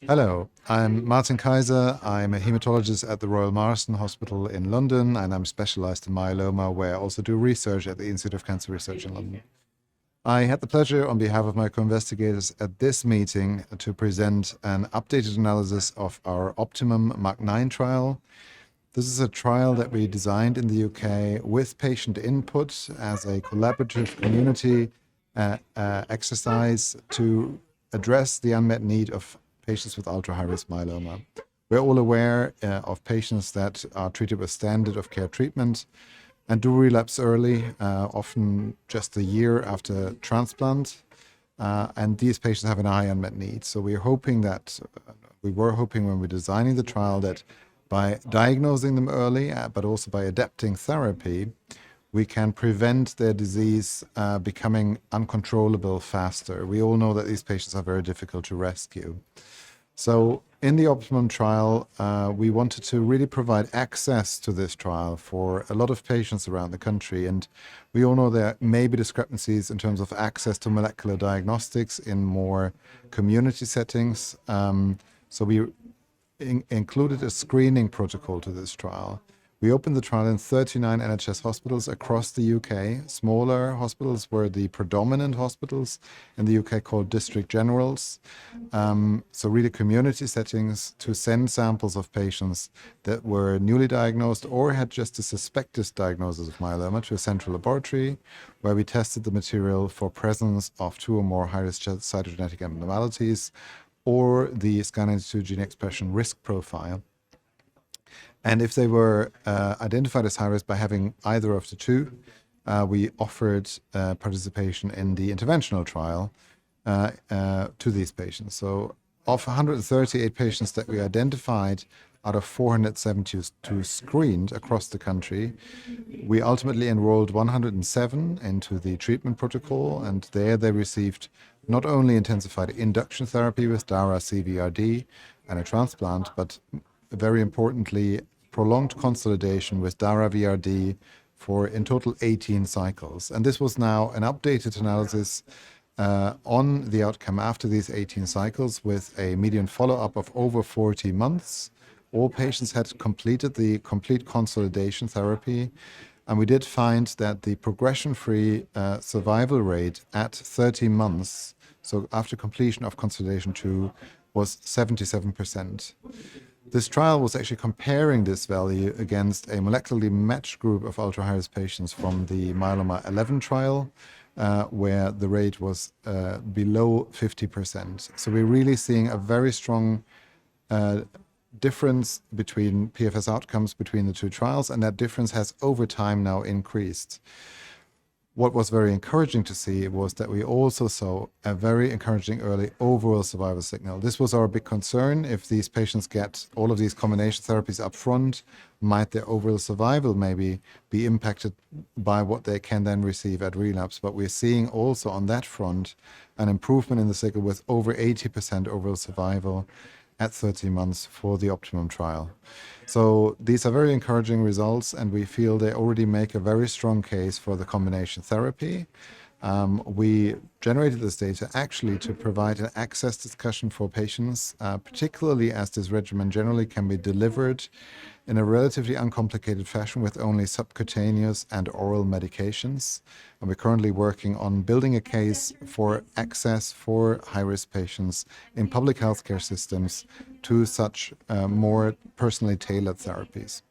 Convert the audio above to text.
Hello, I'm Martin Kaiser. I'm a hematologist at the Royal Marsden Hospital in London, and I'm specialized in myeloma, where I also do research at the Institute of Cancer Research in London. I had the pleasure, on behalf of my co-investigators at this meeting, to present an updated analysis of our OPTIMUM MUK9 trial. This is a trial that we designed in the UK with patient input as a collaborative community exercise to address the unmet need of patients with ultra-high-risk myeloma. We're all aware of patients that are treated with standard of care treatment and do relapse early, often just a year after transplant. And these patients have a high unmet need. So we were hoping when we're designing the trial that by diagnosing them early, but also by adapting therapy, we can prevent their disease becoming uncontrollable faster. We all know that these patients are very difficult to rescue. So in the OPTIMUM trial, we wanted to really provide access to this trial for a lot of patients around the country. And we all know there may be discrepancies in terms of access to molecular diagnostics in more community settings. So we included a screening protocol to this trial. We opened the trial in 39 NHS hospitals across the UK. Smaller hospitals were the predominant hospitals in the UK, called district generals. So really community settings to send samples of patients that were newly diagnosed or had just a suspected diagnosis of myeloma to a central laboratory, where we tested the material for presence of 2 or more high-risk cytogenetic abnormalities or the SCAN92 gene expression risk profile. And if they were identified as high risk by having either of the two, we offered participation in the interventional trial to these patients. So of 138 patients that we identified out of 472 screened across the country, we ultimately enrolled 107 into the treatment protocol, and there they received not only intensified induction therapy with dara-CVRD and a transplant, but very importantly, prolonged consolidation with dara-VRD for in total 18 cycles. And this was now an updated analysis on the outcome after these 18 cycles with a median follow-up of over 40 months. All patients had completed the complete consolidation therapy. And we did find that the progression-free survival rate at 30 months, so after completion of consolidation 2, was 77%. This trial was actually comparing this value against a molecularly matched group of ultra-high-risk patients from the myeloma 11 trial, where the rate was below 50%. So we're really seeing a very strong difference between PFS outcomes between the two trials, and that difference has over time now increased. What was very encouraging to see was that we also saw a very encouraging early overall survival signal. This was our big concern. If these patients get all of these combination therapies up front, might their overall survival maybe be impacted by what they can then receive at relapse? But we're seeing also on that front an improvement in the signal with over 80% overall survival at 30 months for the OPTIMUM trial. So these are very encouraging results, and we feel they already make a very strong case for the combination therapy. We generated this data actually to provide an access discussion for patients, particularly as this regimen generally can be delivered in a relatively uncomplicated fashion with only subcutaneous and oral medications. And we're currently working on building a case for access for high-risk patients in public healthcare systems to such more personally tailored therapies.